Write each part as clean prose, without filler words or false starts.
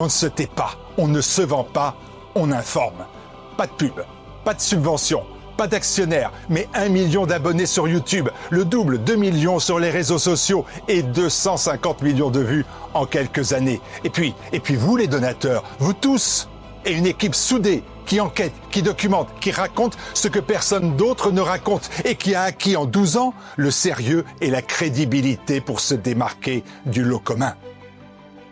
On ne se tait pas, on ne se vend pas, on informe. Pas de pub, pas de subvention, pas d'actionnaires, mais 1 million d'abonnés sur YouTube, le double, 2 millions sur les réseaux sociaux et 250 millions de vues en quelques années. Et puis vous les donateurs, vous tous, et une équipe soudée qui enquête, qui documente, qui raconte ce que personne d'autre ne raconte et qui a acquis en 12 ans le sérieux et la crédibilité pour se démarquer du lot commun.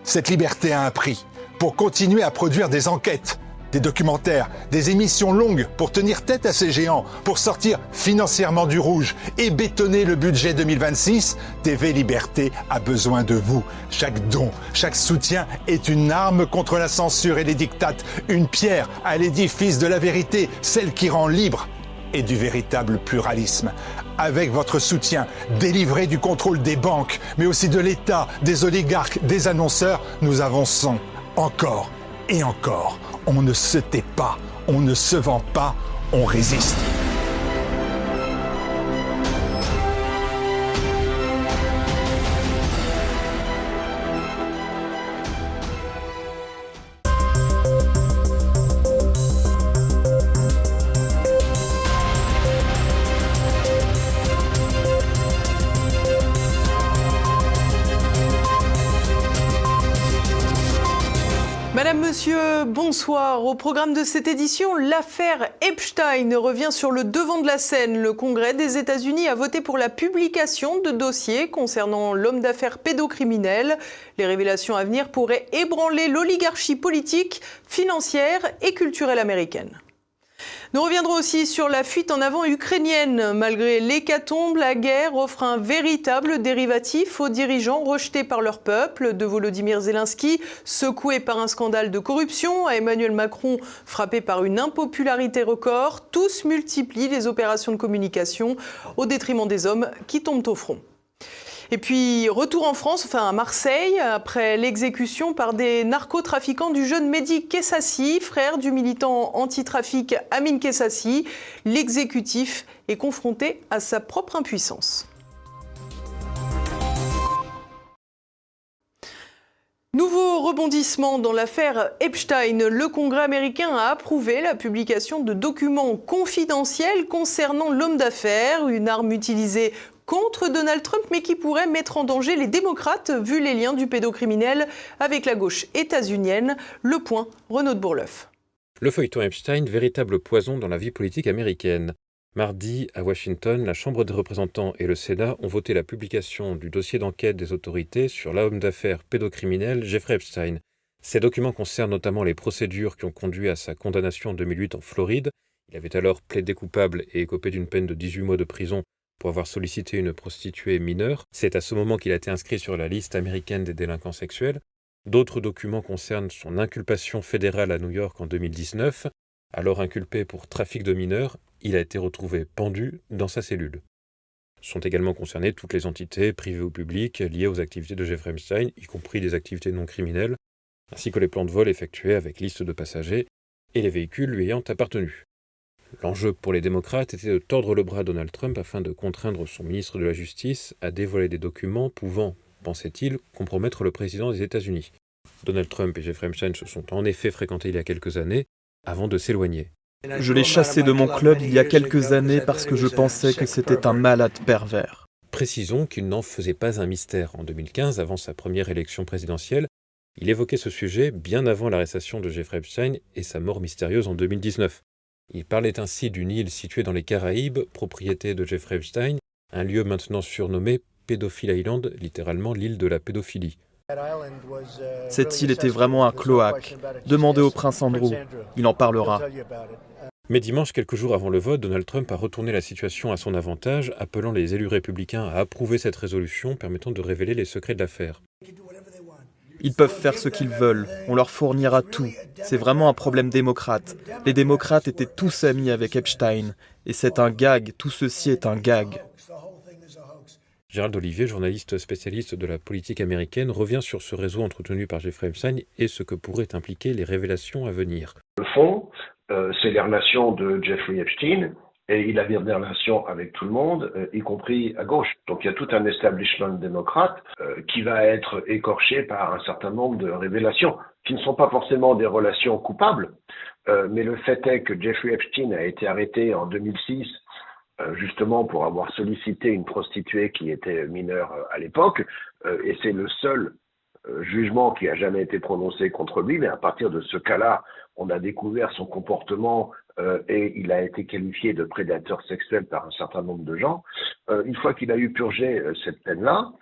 Cette liberté a un prix. Pour continuer à produire des enquêtes, des documentaires, des émissions longues pour tenir tête à ces géants, pour sortir financièrement du rouge et bétonner le budget 2026, TV Liberté a besoin de vous. Chaque don, chaque soutien est une arme contre la censure et les dictates, une pierre à l'édifice de la vérité, celle qui rend libre et du véritable pluralisme. Avec votre soutien, délivré du contrôle des banques, mais aussi de l'État, des oligarques, des annonceurs, nous avançons encore et encore. On ne se tait pas, on ne se vend pas, on résiste. Madame, monsieur, bonsoir. Au programme de cette édition, l'affaire Epstein revient sur le devant de la scène. Le Congrès des États-Unis a voté pour la publication de dossiers concernant l'homme d'affaires pédocriminel. Les révélations à venir pourraient ébranler l'oligarchie politique, financière et culturelle américaine. Nous reviendrons aussi sur la fuite en avant ukrainienne. Malgré l'hécatombe, la guerre offre un véritable dérivatif aux dirigeants rejetés par leur peuple, de Volodymyr Zelensky, secoué par un scandale de corruption, à Emmanuel Macron, frappé par une impopularité record. Tous multiplient les opérations de communication au détriment des hommes qui tombent au front. Et puis, retour en France, enfin à Marseille, après l'exécution par des narcotrafiquants du jeune Mehdi Kessassi, frère du militant anti-trafic Amine Kessassi. L'exécutif est confronté à sa propre impuissance. Nouveau rebondissement dans l'affaire Epstein. Le Congrès américain a approuvé la publication de documents confidentiels concernant l'homme d'affaires, une arme utilisée contre Donald Trump, mais qui pourrait mettre en danger les démocrates, vu les liens du pédocriminel avec la gauche états-unienne. Le point, Renaud de Bourleuf. Le feuilleton Epstein, véritable poison dans la vie politique américaine. Mardi, à Washington, la Chambre des représentants et le Sénat ont voté la publication du dossier d'enquête des autorités sur l'homme d'affaires pédocriminel Jeffrey Epstein. Ces documents concernent notamment les procédures qui ont conduit à sa condamnation en 2008 en Floride. Il avait alors plaidé coupable et écopé d'une peine de 18 mois de prison pour avoir sollicité une prostituée mineure. C'est à ce moment qu'il a été inscrit sur la liste américaine des délinquants sexuels. D'autres documents concernent son inculpation fédérale à New York en 2019. Alors inculpé pour trafic de mineurs, il a été retrouvé pendu dans sa cellule. Sont également concernées toutes les entités, privées ou publiques, liées aux activités de Jeffrey Epstein, y compris des activités non criminelles, ainsi que les plans de vol effectués avec liste de passagers et les véhicules lui ayant appartenu. L'enjeu pour les démocrates était de tordre le bras à Donald Trump afin de contraindre son ministre de la Justice à dévoiler des documents pouvant, pensait-il, compromettre le président des États-Unis. Donald Trump et Jeffrey Epstein se sont en effet fréquentés il y a quelques années, avant de s'éloigner. Je l'ai chassé de mon club il y a quelques années parce que je pensais que c'était un malade pervers. Précisons qu'il n'en faisait pas un mystère. En 2015, avant sa première élection présidentielle, il évoquait ce sujet bien avant l'arrestation de Jeffrey Epstein et sa mort mystérieuse en 2019. Il parlait ainsi d'une île située dans les Caraïbes, propriété de Jeffrey Epstein, un lieu maintenant surnommé Pedophile Island, littéralement l'île de la pédophilie. Cette île était vraiment un cloaque. Demandez au prince Andrew, il en parlera. Mais dimanche, quelques jours avant le vote, Donald Trump a retourné la situation à son avantage, appelant les élus républicains à approuver cette résolution permettant de révéler les secrets de l'affaire. Ils peuvent faire ce qu'ils veulent, on leur fournira tout. C'est vraiment un problème démocrate. Les démocrates étaient tous amis avec Epstein. Et c'est un gag, tout ceci est un gag. Gérald Olivier, journaliste spécialiste de la politique américaine, revient sur ce réseau entretenu par Jeffrey Epstein et ce que pourraient impliquer les révélations à venir. Le fond, c'est les relations de Jeffrey Epstein, et il avait des relations avec tout le monde, y compris à gauche. Donc il y a tout un establishment démocrate qui va être écorché par un certain nombre de révélations qui ne sont pas forcément des relations coupables, mais le fait est que Jeffrey Epstein a été arrêté en 2006 justement pour avoir sollicité une prostituée qui était mineure à l'époque, et c'est le seul jugement qui a jamais été prononcé contre lui, mais à partir de ce cas-là, on a découvert son comportement et il a été qualifié de prédateur sexuel par un certain nombre de gens. Une fois qu'il a eu purgé cette peine-là,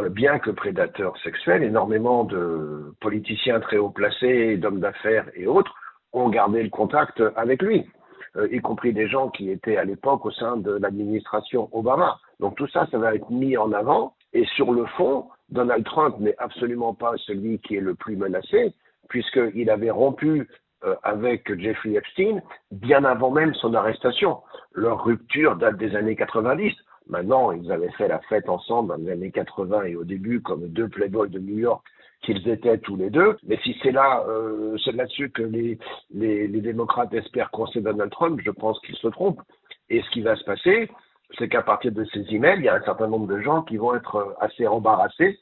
bien que prédateur sexuel, énormément de politiciens très haut placés, d'hommes d'affaires et autres ont gardé le contact avec lui, y compris des gens qui étaient à l'époque au sein de l'administration Obama. Donc tout ça, ça va être mis en avant. Et sur le fond, Donald Trump n'est absolument pas celui qui est le plus menacé, puisqu'il avait rompu avec Jeffrey Epstein bien avant même son arrestation. Leur rupture date des années 90. Maintenant, ils avaient fait la fête ensemble dans les années 80 et au début, comme deux playboys de New York qu'ils étaient tous les deux. Mais si c'est là-dessus que les démocrates espèrent coincer Donald Trump, je pense qu'ils se trompent. Et ce qui va se passer, c'est qu'à partir de ces emails, il y a un certain nombre de gens qui vont être assez embarrassés,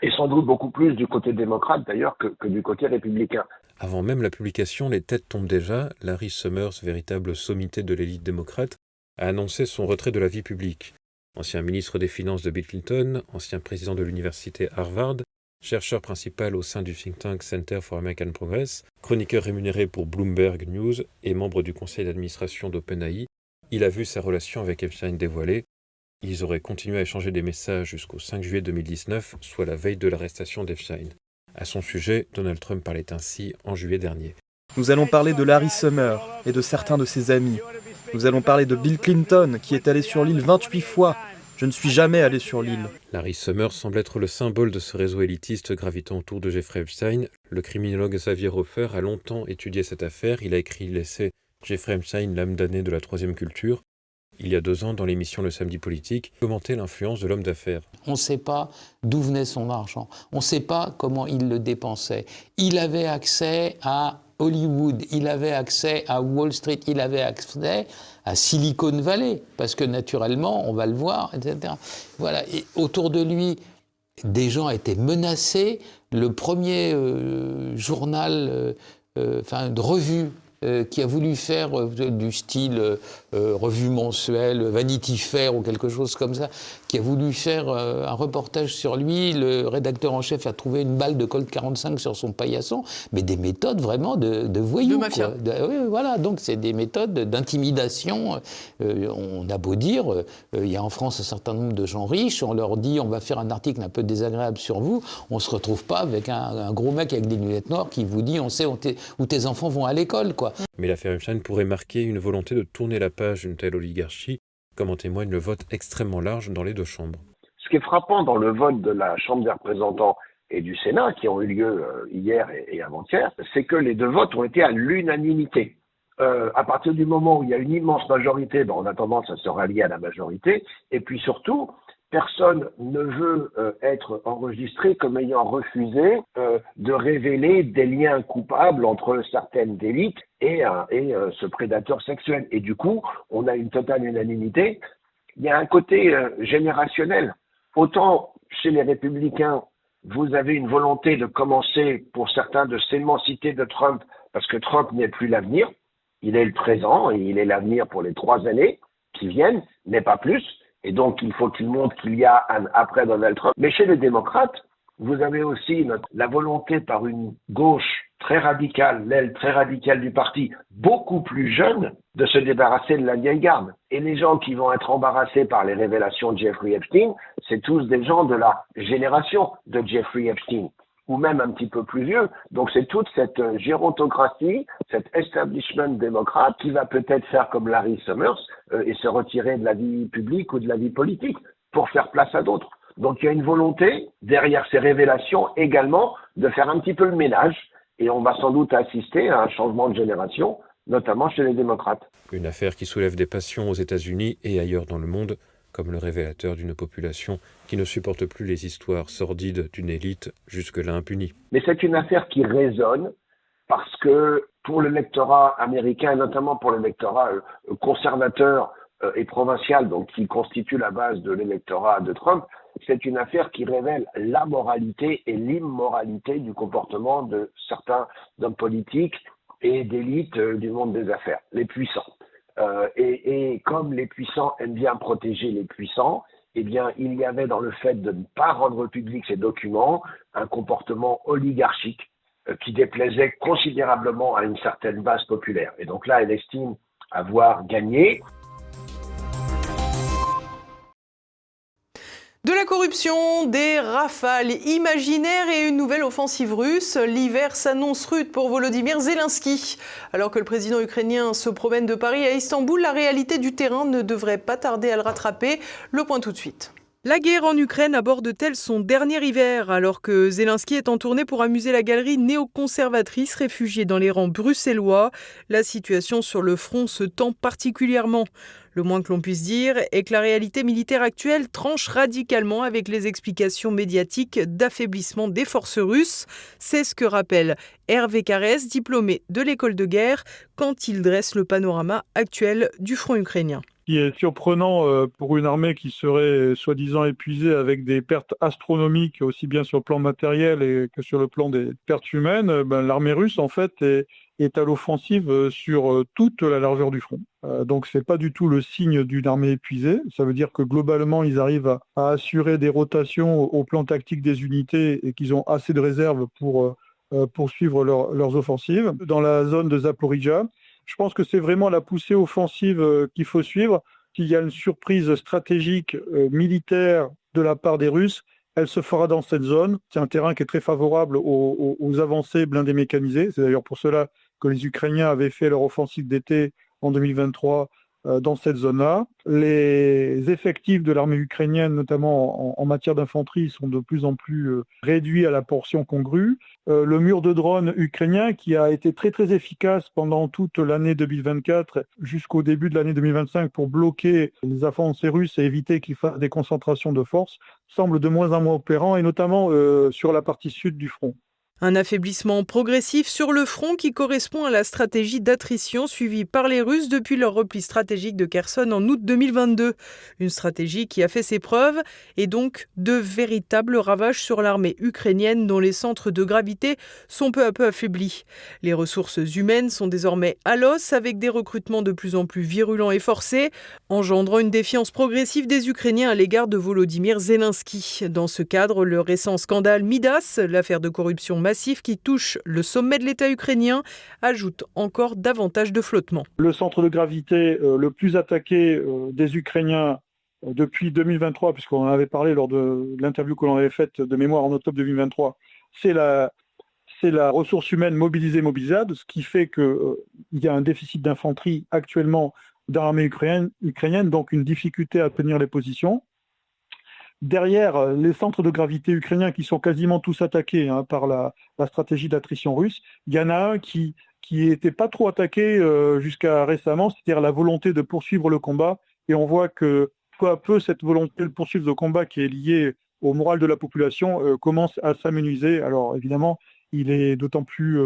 et sans doute beaucoup plus du côté démocrate d'ailleurs que du côté républicain. Avant même la publication, les têtes tombent déjà. Larry Summers, véritable sommité de l'élite démocrate, a annoncé son retrait de la vie publique. Ancien ministre des Finances de Bill Clinton, ancien président de l'université Harvard, chercheur principal au sein du think tank Center for American Progress, chroniqueur rémunéré pour Bloomberg News et membre du conseil d'administration d'OpenAI, il a vu sa relation avec Epstein dévoilée. Ils auraient continué à échanger des messages jusqu'au 5 juillet 2019, soit la veille de l'arrestation d'Epstein. À son sujet, Donald Trump parlait ainsi en juillet dernier. Nous allons parler de Larry Summers et de certains de ses amis. Nous allons parler de Bill Clinton, qui est allé sur l'île 28 fois. Je ne suis jamais allé sur l'île. Larry Summers semble être le symbole de ce réseau élitiste gravitant autour de Jeffrey Epstein. Le criminologue Xavier Hofer a longtemps étudié cette affaire. Il a écrit l'essai « Jeffrey Epstein, l'âme damnée de la troisième culture ». Il y a 2 ans, dans l'émission Le Samedi Politique, commentait l'influence de l'homme d'affaires. On ne sait pas d'où venait son argent. On ne sait pas comment il le dépensait. Il avait accès à Hollywood, il avait accès à Wall Street, il avait accès à Silicon Valley, parce que naturellement, on va le voir, etc. Voilà. Et autour de lui, des gens étaient menacés. Le premier journal, de revue, qui a voulu faire du style revue mensuelle, Vanity Fair ou quelque chose comme ça, qui a voulu faire un reportage sur lui. Le rédacteur en chef a trouvé une balle de Colt 45 sur son paillasson, mais des méthodes vraiment de voyous. De mafia. Oui, voilà, donc c'est des méthodes d'intimidation. On a beau dire, il y a en France un certain nombre de gens riches, on leur dit on va faire un article un peu désagréable sur vous, on ne se retrouve pas avec un gros mec avec des lunettes noires qui vous dit on sait où tes enfants vont à l'école, quoi. Mais l'affaire Epstein pourrait marquer une volonté de tourner la page d'une telle oligarchie, comme en témoigne le vote extrêmement large dans les 2 chambres. Ce qui est frappant dans le vote de la Chambre des représentants et du Sénat, qui ont eu lieu hier et avant-hier, c'est que les 2 votes ont été à l'unanimité. À partir du moment où il y a une immense majorité, on a tendance à se rallier à la majorité, et puis surtout, personne ne veut être enregistré comme ayant refusé de révéler des liens coupables entre certaines élites et ce prédateur sexuel. Et du coup, on a une totale unanimité. Il y a un côté générationnel. Autant chez les républicains, vous avez une volonté de commencer, pour certains, de s'émanciper de Trump, parce que Trump n'est plus l'avenir. Il est le présent et il est l'avenir pour les 3 années qui viennent, mais pas plus. Et donc, il faut qu'il montre qu'il y a un après Donald Trump. Mais chez les démocrates, vous avez aussi la volonté par une gauche très radicale, l'aile très radicale du parti, beaucoup plus jeune, de se débarrasser de la vieille garde. Et les gens qui vont être embarrassés par les révélations de Jeffrey Epstein, c'est tous des gens de la génération de Jeffrey Epstein, ou même un petit peu plus vieux. Donc c'est toute cette gérontocratie, cet establishment démocrate qui va peut-être faire comme Larry Summers et se retirer de la vie publique ou de la vie politique pour faire place à d'autres. Donc il y a une volonté, derrière ces révélations également, de faire un petit peu le ménage, et on va sans doute assister à un changement de génération, notamment chez les démocrates. Une affaire qui soulève des passions aux États-Unis et ailleurs dans le monde, comme le révélateur d'une population qui ne supporte plus les histoires sordides d'une élite jusque-là impunie. Mais c'est une affaire qui résonne parce que pour le lectorat américain, et notamment pour le lectorat conservateur et provincial, donc qui constitue la base de l'électorat de Trump, c'est une affaire qui révèle la moralité et l'immoralité du comportement de certains hommes politiques et d'élites du monde des affaires, les puissants. Et comme les puissants aiment bien protéger les puissants, eh bien, il y avait dans le fait de ne pas rendre public ces documents un comportement oligarchique qui déplaisait considérablement à une certaine base populaire. Et donc là, elle estime avoir gagné. De la corruption, des rafales imaginaires et une nouvelle offensive russe. L'hiver s'annonce rude pour Volodymyr Zelensky. Alors que le président ukrainien se promène de Paris à Istanbul, la réalité du terrain ne devrait pas tarder à le rattraper. Le point tout de suite. La guerre en Ukraine aborde-t-elle son dernier hiver alors que Zelensky est en tournée pour amuser la galerie néoconservatrice réfugiée dans les rangs bruxellois? La situation sur le front se tend particulièrement. Le moins que l'on puisse dire est que la réalité militaire actuelle tranche radicalement avec les explications médiatiques d'affaiblissement des forces russes. C'est ce que rappelle Hervé Carès, diplômé de l'école de guerre, quand il dresse le panorama actuel du front ukrainien. Ce qui est surprenant pour une armée qui serait soi-disant épuisée avec des pertes astronomiques aussi bien sur le plan matériel que sur le plan des pertes humaines, l'armée russe en fait est à l'offensive sur toute la largeur du front. Donc c'est pas du tout le signe d'une armée épuisée. Ça veut dire que globalement ils arrivent à assurer des rotations au plan tactique des unités et qu'ils ont assez de réserves pour poursuivre leurs offensives. Dans la zone de Zaporijjia, je pense que c'est vraiment la poussée offensive qu'il faut suivre. S'il y a une surprise stratégique militaire de la part des Russes, elle se fera dans cette zone. C'est un terrain qui est très favorable aux avancées blindées mécanisées. C'est d'ailleurs pour cela que les Ukrainiens avaient fait leur offensive d'été en 2023 dans cette zone-là. Les effectifs de l'armée ukrainienne, notamment en matière d'infanterie, sont de plus en plus réduits à la portion congrue. Le mur de drones ukrainien, qui a été très très efficace pendant toute l'année 2024 jusqu'au début de l'année 2025 pour bloquer les avancées russes et éviter qu'ils fassent des concentrations de force, semble de moins en moins opérant, et notamment sur la partie sud du front. Un affaiblissement progressif sur le front qui correspond à la stratégie d'attrition suivie par les Russes depuis leur repli stratégique de Kherson en août 2022. Une stratégie qui a fait ses preuves et donc de véritables ravages sur l'armée ukrainienne dont les centres de gravité sont peu à peu affaiblis. Les ressources humaines sont désormais à l'os avec des recrutements de plus en plus virulents et forcés, engendrant une défiance progressive des Ukrainiens à l'égard de Volodymyr Zelensky. Dans ce cadre, le récent scandale Midas, l'affaire de corruption massif qui touche le sommet de l'État ukrainien, ajoute encore davantage de flottement. Le centre de gravité le plus attaqué des Ukrainiens depuis 2023, puisqu'on en avait parlé lors de l'interview que l'on avait faite de mémoire en octobre 2023, c'est la ressource humaine mobilisable, ce qui fait qu'il y a un déficit d'infanterie actuellement dans l'armée ukrainienne, donc une difficulté à tenir les positions. Derrière les centres de gravité ukrainiens qui sont quasiment tous attaqués par la stratégie d'attrition russe, il y en a un qui n'était pas trop attaqué jusqu'à récemment, c'est-à-dire la volonté de poursuivre le combat. Et on voit que peu à peu, cette volonté de poursuivre le combat qui est liée au moral de la population commence à s'amenuiser. Alors évidemment, il est d'autant plus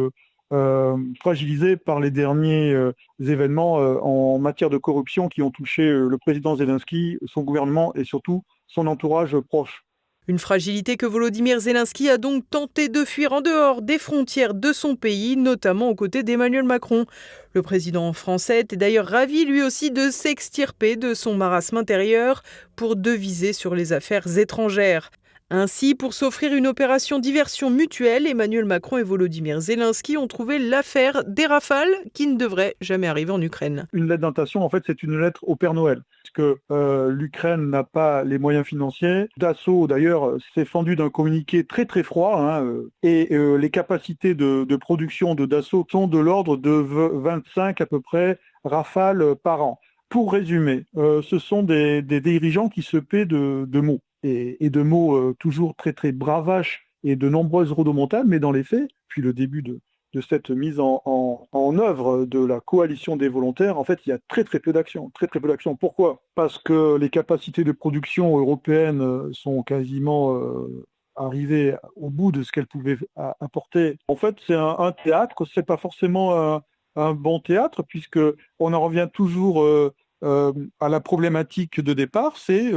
fragilisé par les derniers événements en matière de corruption qui ont touché le président Zelensky, son gouvernement et surtout son entourage proche. Une fragilité que Volodymyr Zelensky a donc tenté de fuir en dehors des frontières de son pays, notamment aux côtés d'Emmanuel Macron. Le président français était d'ailleurs ravi lui aussi de s'extirper de son marasme intérieur pour deviser sur les affaires étrangères. Ainsi, pour s'offrir une opération diversion mutuelle, Emmanuel Macron et Volodymyr Zelensky ont trouvé l'affaire des Rafales qui ne devrait jamais arriver en Ukraine. Une lettre d'intention, en fait, c'est une lettre au Père Noël. Parce que l'Ukraine n'a pas les moyens financiers. Dassault, d'ailleurs, s'est fendu d'un communiqué très très froid. Et les capacités de production de Dassault sont de l'ordre de 25 à peu près Rafales par an. Pour résumer, ce sont des dirigeants qui se paient de mots. Et de mots toujours très très bravaches et de nombreuses rodomontades, mais dans les faits, puis le début de cette mise en œuvre de la coalition des volontaires, en fait, il y a très très peu d'actions. Très très peu d'actions. Pourquoi ? Parce que les capacités de production européennes sont quasiment arrivées au bout de ce qu'elles pouvaient apporter. En fait, c'est un théâtre, c'est pas forcément un bon théâtre, puisque on en revient toujours à la problématique de départ, c'est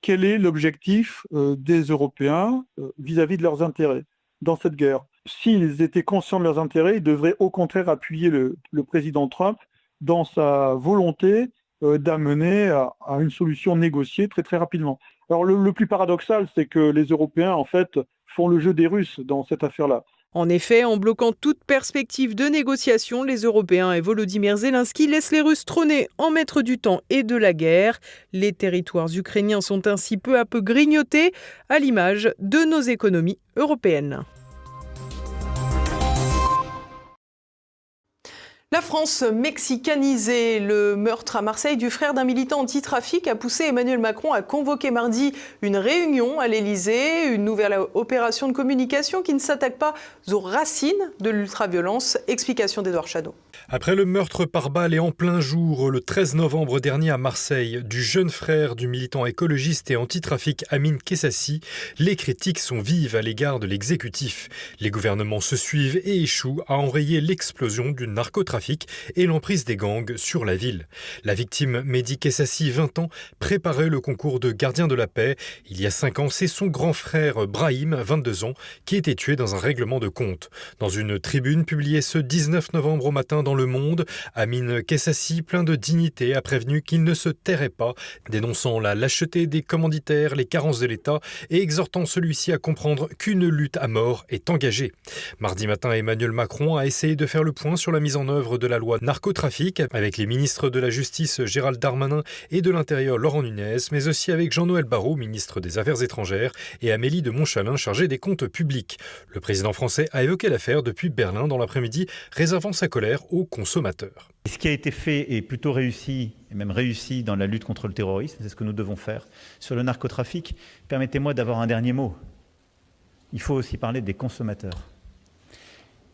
quel est l'objectif des Européens vis-à-vis de leurs intérêts dans cette guerre. S'ils étaient conscients de leurs intérêts, ils devraient au contraire appuyer le président Trump dans sa volonté d'amener à une solution négociée très très rapidement. Alors le plus paradoxal, c'est que les Européens, en fait, font le jeu des Russes dans cette affaire-là. En effet, en bloquant toute perspective de négociation, les Européens et Volodymyr Zelensky laissent les Russes trôner en maître du temps et de la guerre. Les territoires ukrainiens sont ainsi peu à peu grignotés, à l'image de nos économies européennes. La France mexicanisée, le meurtre à Marseille du frère d'un militant anti-trafic a poussé Emmanuel Macron à convoquer mardi une réunion à l'Elysée, une nouvelle opération de communication qui ne s'attaque pas aux racines de l'ultraviolence. Explication d'Édouard Chadot. Après le meurtre par balle et en plein jour, le 13 novembre dernier à Marseille, du jeune frère du militant écologiste et anti-trafic Amine Kessassi, les critiques sont vives à l'égard de l'exécutif. Les gouvernements se suivent et échouent à enrayer l'explosion du narcotrafic et l'emprise des gangs sur la ville. La victime, Mehdi Kessassi, 20 ans, préparait le concours de gardien de la paix. Il y a 5 ans, c'est son grand frère Brahim, 22 ans, qui était tué dans un règlement de compte. Dans une tribune publiée ce 19 novembre au matin dans Le Monde, Amine Kessassi, plein de dignité, a prévenu qu'il ne se tairait pas, dénonçant la lâcheté des commanditaires, les carences de l'État et exhortant celui-ci à comprendre qu'une lutte à mort est engagée. Mardi matin, Emmanuel Macron a essayé de faire le point sur la mise en œuvre de la loi narcotrafic avec les ministres de la Justice Gérald Darmanin et de l'Intérieur Laurent Nunez, mais aussi avec Jean-Noël Barrot, ministre des Affaires étrangères, et Amélie de Montchalin, chargée des comptes publics. Le président français a évoqué l'affaire depuis Berlin dans l'après-midi, réservant sa colère aux consommateurs. Ce qui a été fait est plutôt réussi, et même réussi dans la lutte contre le terrorisme, c'est ce que nous devons faire. Sur le narcotrafic, permettez-moi d'avoir un dernier mot. Il faut aussi parler des consommateurs.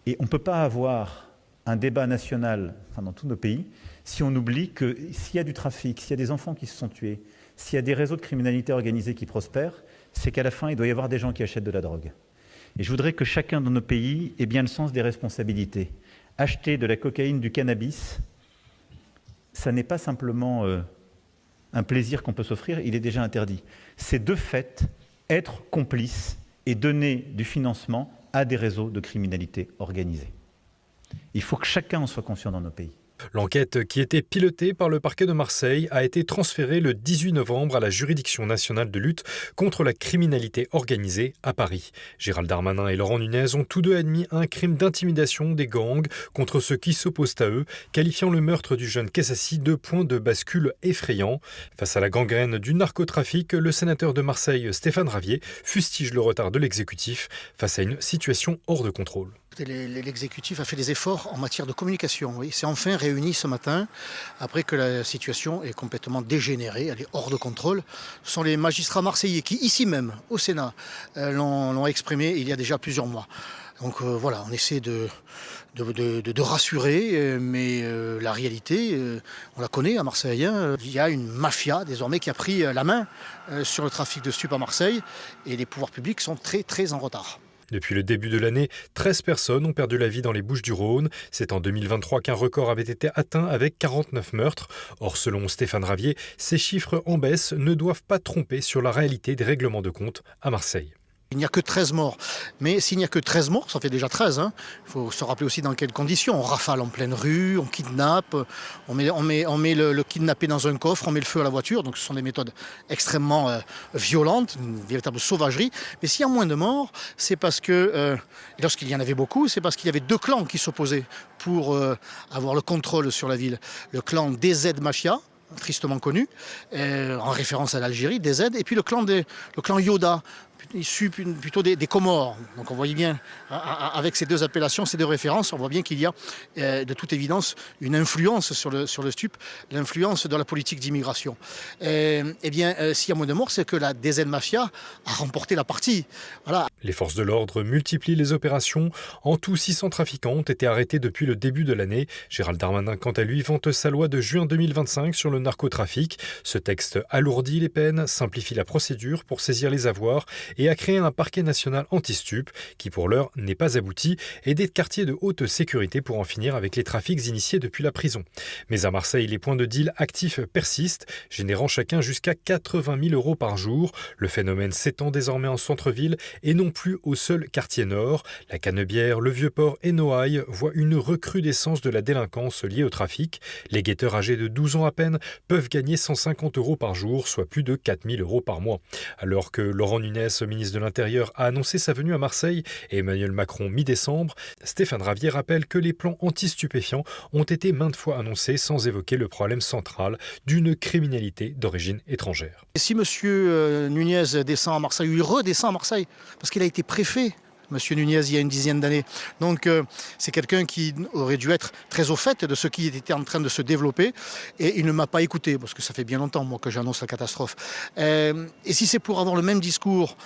Et on ne peut pas avoir un débat national dans tous nos pays si on oublie que s'il y a du trafic, s'il y a des enfants qui se sont tués, s'il y a des réseaux de criminalité organisée qui prospèrent, c'est qu'à la fin, il doit y avoir des gens qui achètent de la drogue. Et je voudrais que chacun dans nos pays ait bien le sens des responsabilités. Acheter de la cocaïne, du cannabis, ça n'est pas simplement un plaisir qu'on peut s'offrir, il est déjà interdit. C'est de fait être complice et donner du financement à des réseaux de criminalité organisée. Il faut que chacun en soit conscient dans nos pays. L'enquête, qui était pilotée par le parquet de Marseille, a été transférée le 18 novembre à la juridiction nationale de lutte contre la criminalité organisée à Paris. Gérald Darmanin et Laurent Nunez ont tous deux admis un crime d'intimidation des gangs contre ceux qui s'opposent à eux, qualifiant le meurtre du jeune Kessassi de point de bascule effrayant. Face à la gangrène du narcotrafic, le sénateur de Marseille, Stéphane Ravier, fustige le retard de l'exécutif face à une situation hors de contrôle. L'exécutif a fait des efforts en matière de communication. Oui. C'est enfin réuni ce matin, après que la situation est complètement dégénérée, elle est hors de contrôle. Ce sont les magistrats marseillais qui, ici même, au Sénat, l'ont exprimé il y a déjà plusieurs mois. Donc voilà, on essaie de rassurer, mais la réalité, on la connaît à Marseille. Hein. Il y a une mafia désormais qui a pris la main sur le trafic de stupes à Marseille, et les pouvoirs publics sont très très en retard. Depuis le début de l'année, 13 personnes ont perdu la vie dans les Bouches-du-Rhône. C'est en 2023 qu'un record avait été atteint avec 49 meurtres. Or, selon Stéphane Ravier, ces chiffres en baisse ne doivent pas tromper sur la réalité des règlements de compte à Marseille. Il n'y a que 13 morts. Mais s'il n'y a que 13 morts, ça fait déjà 13. Hein. Il faut se rappeler aussi dans quelles conditions. On rafale en pleine rue, on kidnappe, on met le kidnappé dans un coffre, on met le feu à la voiture. Donc ce sont des méthodes extrêmement violentes, une véritable sauvagerie. Mais s'il y a moins de morts, c'est parce que, et lorsqu'il y en avait beaucoup, c'est parce qu'il y avait deux clans qui s'opposaient pour avoir le contrôle sur la ville. Le clan DZ Mafia, tristement connu, en référence à l'Algérie, DZ, et puis le clan Yoda, issu plutôt des Comores. Donc on voyait bien, avec ces deux appellations, ces deux références, on voit bien qu'il y a de toute évidence une influence sur le stup, l'influence de la politique d'immigration. Eh bien, s'il y a moins de morts, c'est que la DZ Mafia a remporté la partie. Voilà. Les forces de l'ordre multiplient les opérations. En tout, 600 trafiquants ont été arrêtés depuis le début de l'année. Gérald Darmanin, quant à lui, vante sa loi de juin 2025 sur le narcotrafic. Ce texte alourdit les peines, simplifie la procédure pour saisir les avoirs et a créé un parquet national anti-stup qui, pour l'heure, n'est pas abouti, et des quartiers de haute sécurité pour en finir avec les trafics initiés depuis la prison. Mais à Marseille, les points de deal actifs persistent, générant chacun jusqu'à 80 000 € par jour. Le phénomène s'étend désormais en centre-ville et non plus au seul quartier nord. La Canebière, le Vieux-Port et Noailles voient une recrudescence de la délinquance liée au trafic. Les guetteurs âgés de 12 ans à peine peuvent gagner 150 € par jour, soit plus de 4 000 € par mois. Alors que Laurent Nunez, ministre de l'Intérieur, a annoncé sa venue à Marseille et Emmanuel Macron mi-décembre, Stéphane Ravier rappelle que les plans anti-stupéfiants ont été maintes fois annoncés sans évoquer le problème central d'une criminalité d'origine étrangère. Si M. Nunez descend à Marseille, ou il redescend à Marseille, parce qu'il a été préfet, M. Nunez, il y a une dizaine d'années. Donc c'est quelqu'un qui aurait dû être très au fait de ce qui était en train de se développer. Et il ne m'a pas écouté, parce que ça fait bien longtemps, moi, que j'annonce la catastrophe. Et si c'est pour avoir le même discours,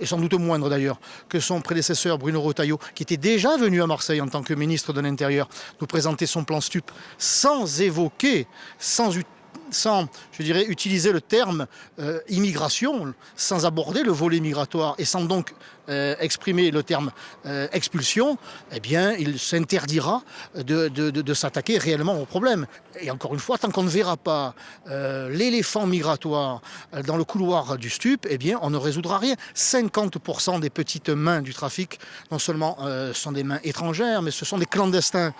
et sans doute moindre d'ailleurs, que son prédécesseur Bruno Retailleau, qui était déjà venu à Marseille en tant que ministre de l'Intérieur, nous présenter son plan stup, sans évoquer, sans je dirais, utiliser le terme immigration, sans aborder le volet migratoire et sans donc exprimer le terme expulsion, eh bien, il s'interdira de s'attaquer réellement au problème. Et encore une fois, tant qu'on ne verra pas l'éléphant migratoire dans le couloir du stup, eh bien, on ne résoudra rien. 50% des petites mains du trafic, non seulement sont des mains étrangères, mais ce sont des clandestins.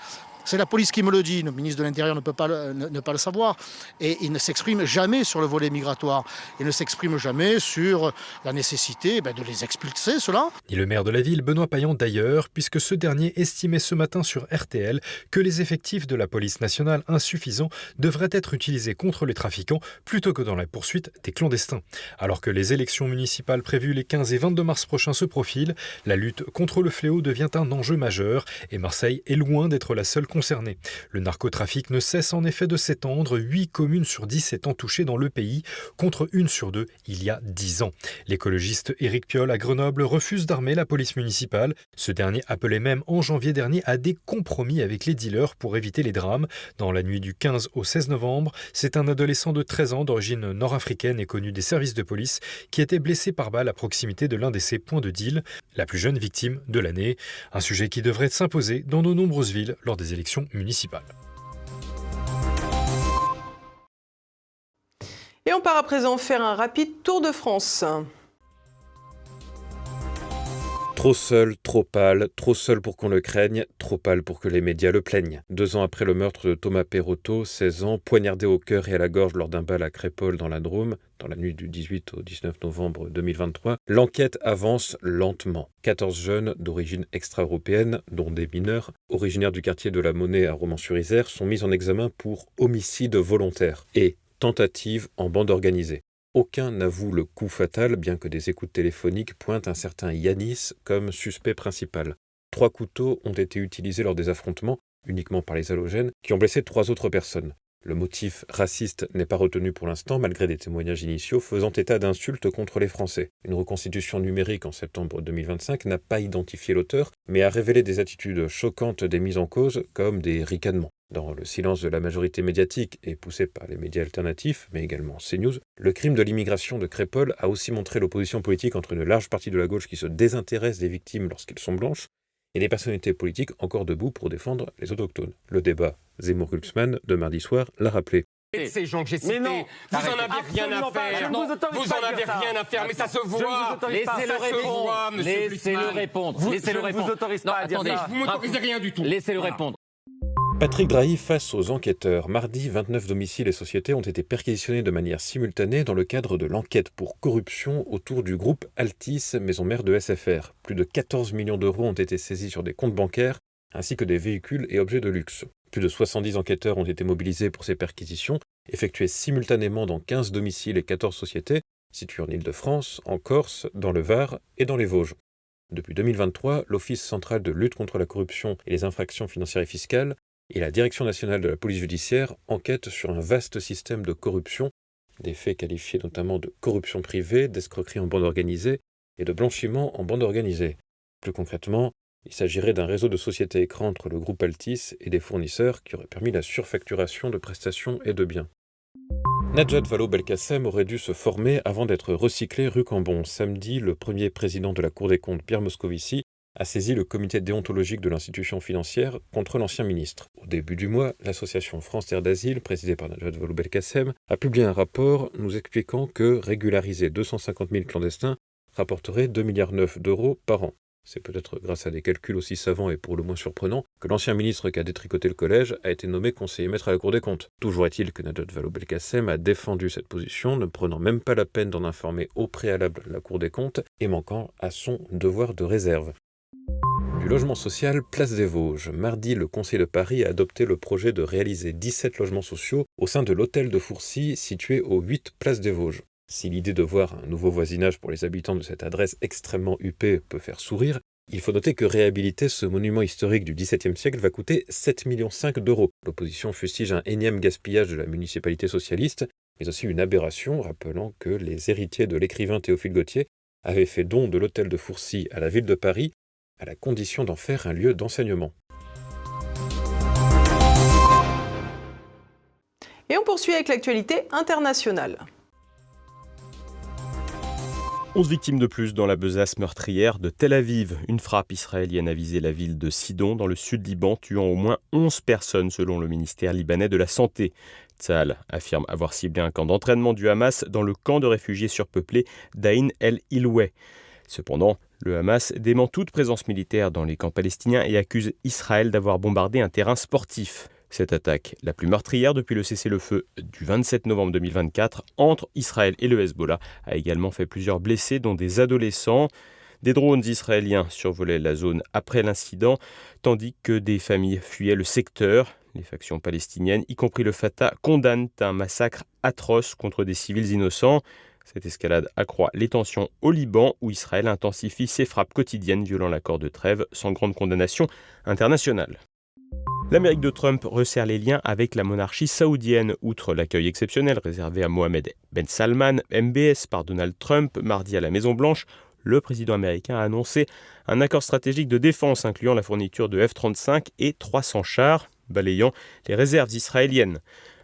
C'est la police qui me le dit, le ministre de l'Intérieur ne peut pas le savoir. Et il ne s'exprime jamais sur le volet migratoire. Il ne s'exprime jamais sur la nécessité de les expulser, ceux-là. Et le maire de la ville, Benoît Payan d'ailleurs, puisque ce dernier estimait ce matin sur RTL que les effectifs de la police nationale insuffisants devraient être utilisés contre les trafiquants plutôt que dans la poursuite des clandestins. Alors que les élections municipales prévues les 15 et 22 mars prochains se profilent, la lutte contre le fléau devient un enjeu majeur et Marseille est loin d'être la seule concernés. Le narcotrafic ne cesse en effet de s'étendre, 8 communes sur 10 étant touchées dans le pays, contre 1 sur 2 il y a 10 ans. L'écologiste Éric Piolle à Grenoble refuse d'armer la police municipale. Ce dernier appelait même en janvier dernier à des compromis avec les dealers pour éviter les drames. Dans la nuit du 15 au 16 novembre, c'est un adolescent de 13 ans d'origine nord-africaine et connu des services de police qui était blessé par balle à proximité de l'un de ses points de deal, la plus jeune victime de l'année. Un sujet qui devrait s'imposer dans de nombreuses villes lors des élections municipales. Et on part à présent faire un rapide tour de France. Trop seul, trop pâle, trop seul pour qu'on le craigne, trop pâle pour que les médias le plaignent. 2 ans après le meurtre de Thomas Perotto, 16 ans, poignardé au cœur et à la gorge lors d'un bal à Crépol dans la Drôme, dans la nuit du 18 au 19 novembre 2023, l'enquête avance lentement. 14 jeunes d'origine extra-européenne, dont des mineurs, originaires du quartier de la Monnaie à Romans-sur-Isère, sont mis en examen pour homicide volontaire et tentative en bande organisée. Aucun n'avoue le coup fatal, bien que des écoutes téléphoniques pointent un certain Yanis comme suspect principal. 3 couteaux ont été utilisés lors des affrontements, uniquement par les halogènes, qui ont blessé 3 autres personnes. Le motif raciste n'est pas retenu pour l'instant, malgré des témoignages initiaux faisant état d'insultes contre les Français. Une reconstitution numérique en septembre 2025 n'a pas identifié l'auteur, mais a révélé des attitudes choquantes des mises en cause, comme des ricanements. Dans le silence de la majorité médiatique et poussé par les médias alternatifs, mais également CNews, le crime de l'immigration de Crépol a aussi montré l'opposition politique entre une large partie de la gauche qui se désintéresse des victimes lorsqu'elles sont blanches et des personnalités politiques encore debout pour défendre les autochtones. Le débat Zemmour-Glucksmann de mardi soir l'a rappelé. Ces gens que j'ai cités, vous en avez rien à faire. Vous en avez rien à faire, mais ça se voit. Laissez-le répondre. Laissez-le répondre. Je vous autorise pas à dire ça. Vous m'autorisez rien du tout. Laissez-le répondre. Patrick Drahi face aux enquêteurs. Mardi, 29 domiciles et sociétés ont été perquisitionnés de manière simultanée dans le cadre de l'enquête pour corruption autour du groupe Altis, maison mère de SFR. Plus de 14 millions d'euros ont été saisis sur des comptes bancaires, ainsi que des véhicules et objets de luxe. Plus de 70 enquêteurs ont été mobilisés pour ces perquisitions, effectuées simultanément dans 15 domiciles et 14 sociétés, situées en Île-de-France, en Corse, dans le Var et dans les Vosges. Depuis 2023, l'Office central de lutte contre la corruption et les infractions financières et fiscales et la Direction nationale de la police judiciaire enquêtent sur un vaste système de corruption, des faits qualifiés notamment de corruption privée, d'escroquerie en bande organisée et de blanchiment en bande organisée. Plus concrètement, il s'agirait d'un réseau de sociétés écrans entre le groupe Altice et des fournisseurs qui aurait permis la surfacturation de prestations et de biens. Najat Vallaud-Belkacem aurait dû se former avant d'être recyclé rue Cambon. Samedi, le premier président de la Cour des comptes, Pierre Moscovici, a saisi le comité déontologique de l'institution financière contre l'ancien ministre. Au début du mois, l'association France Terre d'Asile, présidée par Najat Vallaud-Belkacem, a publié un rapport nous expliquant que régulariser 250 000 clandestins rapporterait 2,9 milliards d'euros par an. C'est peut-être grâce à des calculs aussi savants et pour le moins surprenants que l'ancien ministre qui a détricoté le collège a été nommé conseiller maître à la Cour des comptes. Toujours est-il que Najat Vallaud-Belkacem a défendu cette position, ne prenant même pas la peine d'en informer au préalable la Cour des comptes et manquant à son devoir de réserve. Du logement social, place des Vosges. Mardi, le Conseil de Paris a adopté le projet de réaliser 17 logements sociaux au sein de l'hôtel de Fourcy, situé au 8 place des Vosges. Si l'idée de voir un nouveau voisinage pour les habitants de cette adresse extrêmement huppée peut faire sourire, il faut noter que réhabiliter ce monument historique du XVIIe siècle va coûter 7,5 millions d'euros. L'opposition fustige un énième gaspillage de la municipalité socialiste, mais aussi une aberration, rappelant que les héritiers de l'écrivain Théophile Gautier avaient fait don de l'hôtel de Fourcy à la ville de Paris, à la condition d'en faire un lieu d'enseignement. Et on poursuit avec l'actualité internationale. 11 victimes de plus dans la besace meurtrière de Tel Aviv. Une frappe israélienne a visé la ville de Sidon, dans le sud Liban, tuant au moins 11 personnes selon le ministère libanais de la Santé. Tsahal affirme avoir ciblé un camp d'entraînement du Hamas dans le camp de réfugiés surpeuplé d'Ain el-Ilweh. Cependant, le Hamas dément toute présence militaire dans les camps palestiniens et accuse Israël d'avoir bombardé un terrain sportif. Cette attaque, la plus meurtrière depuis le cessez-le-feu du 27 novembre 2024 entre Israël et le Hezbollah, a également fait plusieurs blessés, dont des adolescents. Des drones israéliens survolaient la zone après l'incident, tandis que des familles fuyaient le secteur. Les factions palestiniennes, y compris le Fatah, condamnent un massacre atroce contre des civils innocents. Cette escalade accroît les tensions au Liban, où Israël intensifie ses frappes quotidiennes violant l'accord de trêve, sans grande condamnation internationale. L'Amérique de Trump resserre les liens avec la monarchie saoudienne. Outre l'accueil exceptionnel réservé à Mohamed Ben Salman, MBS, par Donald Trump, mardi à la Maison-Blanche, le président américain a annoncé un accord stratégique de défense incluant la fourniture de F-35 et 300 chars, balayant les réserves israéliennes.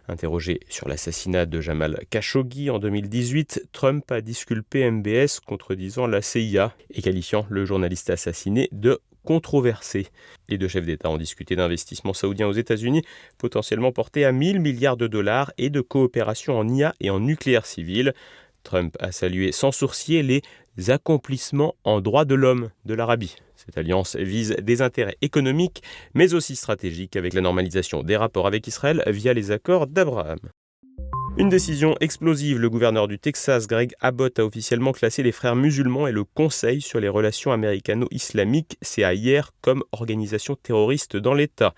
Interrogé sur l'assassinat de Jamal Khashoggi en 2018, Trump a disculpé MBS contredisant la CIA et qualifiant le journaliste assassiné de controversé. Les deux chefs d'État ont discuté d'investissements saoudiens aux États-Unis, potentiellement portés à 1 000 milliards de dollars, et de coopération en IA et en nucléaire civil. Trump a salué sans sourciller les accomplissements en droits de l'homme de l'Arabie. Cette alliance vise des intérêts économiques, mais aussi stratégiques, avec la normalisation des rapports avec Israël via les accords d'Abraham. Une décision explosive. Le gouverneur du Texas, Greg Abbott, a officiellement classé les Frères musulmans et le Conseil sur les relations américano-islamiques, CAIR, comme organisation terroriste dans l'État.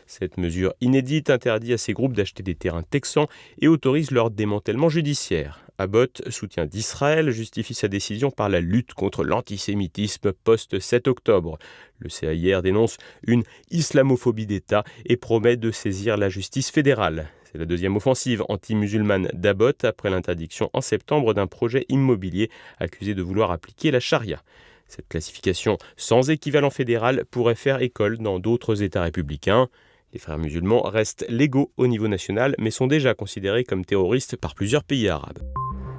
Cette mesure inédite interdit à ces groupes d'acheter des terrains texans et autorise leur démantèlement judiciaire. Abbott, soutien d'Israël, justifie sa décision par la lutte contre l'antisémitisme post-7 octobre. Le CAIR dénonce une islamophobie d'État et promet de saisir la justice fédérale. C'est la deuxième offensive anti-musulmane d'Abbott après l'interdiction en septembre d'un projet immobilier accusé de vouloir appliquer la charia. Cette classification sans équivalent fédéral pourrait faire école dans d'autres États républicains. Les Frères musulmans restent légaux au niveau national, mais sont déjà considérés comme terroristes par plusieurs pays arabes.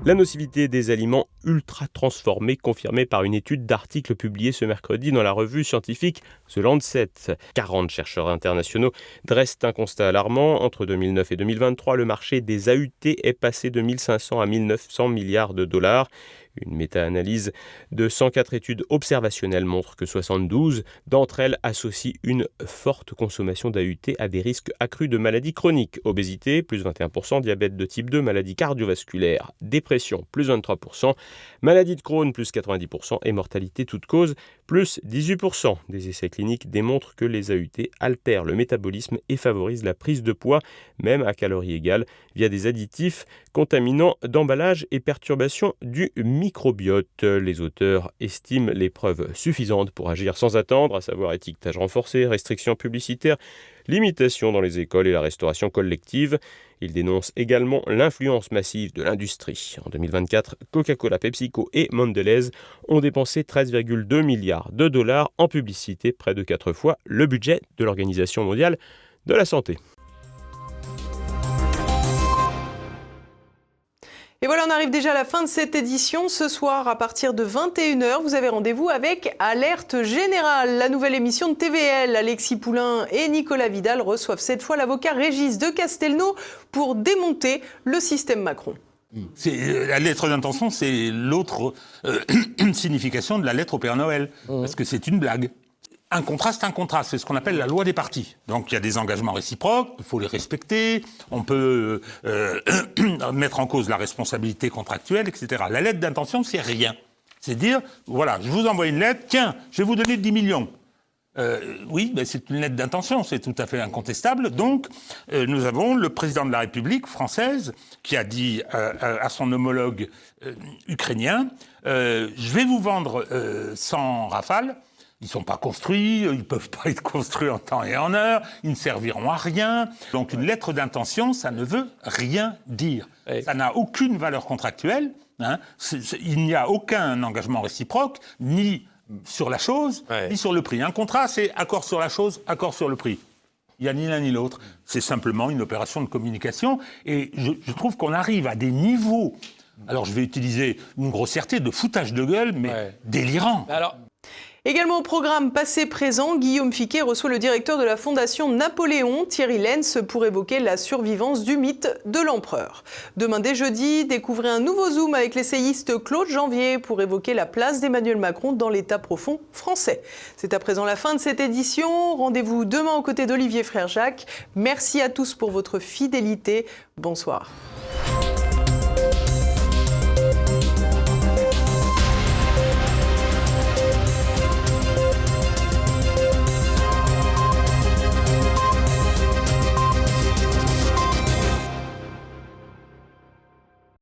La nocivité des aliments ultra-transformés, confirmée par une étude d'articles publiés ce mercredi dans la revue scientifique The Lancet. 40 chercheurs internationaux dressent un constat alarmant. Entre 2009 et 2023, le marché des AUT est passé de 1 500 à 1 900 milliards de dollars. Une méta-analyse de 104 études observationnelles montre que 72 d'entre elles associent une forte consommation d'AUT à des risques accrus de maladies chroniques. Obésité, plus 21%, diabète de type 2, maladies cardiovasculaires, dépression, plus 23%, maladie de Crohn, plus 90% et mortalité toute cause, plus 18%. Des essais cliniques démontrent que les AUT altèrent le métabolisme et favorisent la prise de poids, même à calories égales, via des additifs, contaminants d'emballage et perturbations du microbiote. microbiote. Les auteurs estiment les preuves suffisantes pour agir sans attendre, à savoir étiquetage renforcé, restrictions publicitaires, limitation dans les écoles et la restauration collective. Ils dénoncent également l'influence massive de l'industrie. En 2024, Coca-Cola, PepsiCo et Mondelez ont dépensé 13,2 milliards de dollars en publicité, près de 4 fois le budget de l'Organisation mondiale de la santé. Et voilà, on arrive déjà à la fin de cette édition. Ce soir, à partir de 21h, vous avez rendez-vous avec Alerte Générale, la nouvelle émission de TVL. Alexis Poulain et Nicolas Vidal reçoivent cette fois l'avocat Régis de Castelnau pour démonter le système Macron. La lettre d'intention, c'est l'autre signification de la lettre au Père Noël, parce que c'est une blague. Un contrat, c'est un contrat, c'est ce qu'on appelle la loi des parties. Donc il y a des engagements réciproques, il faut les respecter, on peut mettre en cause la responsabilité contractuelle, etc. La lettre d'intention, c'est rien. C'est dire, voilà, je vous envoie une lettre, tiens, je vais vous donner 10 millions. Oui, ben c'est une lettre d'intention, c'est tout à fait incontestable. Donc, nous avons le président de la République française qui a dit à son homologue ukrainien, je vais vous vendre 100 Rafales. Ils ne sont pas construits, ils ne peuvent pas être construits en temps et en heure, ils ne serviront à rien. Donc une lettre d'intention, ça ne veut rien dire. Oui. Ça n'a aucune valeur contractuelle, hein. Il n'y a aucun engagement réciproque, ni sur la chose, ni sur le prix. Un contrat, c'est accord sur la chose, accord sur le prix. Il n'y a ni l'un ni l'autre. C'est simplement une opération de communication. Et je trouve qu'on arrive à des niveaux, alors je vais utiliser une grossièreté, de foutage de gueule, mais délirant. Également au programme passé-présent, Guillaume Fiquet reçoit le directeur de la Fondation Napoléon, Thierry Lenz, pour évoquer la survivance du mythe de l'empereur. Demain dès jeudi, découvrez un nouveau Zoom avec l'essayiste Claude Janvier pour évoquer la place d'Emmanuel Macron dans l'état profond français. C'est à présent la fin de cette édition. Rendez-vous demain aux côtés d'Olivier Frère-Jacques. Merci à tous pour votre fidélité. Bonsoir.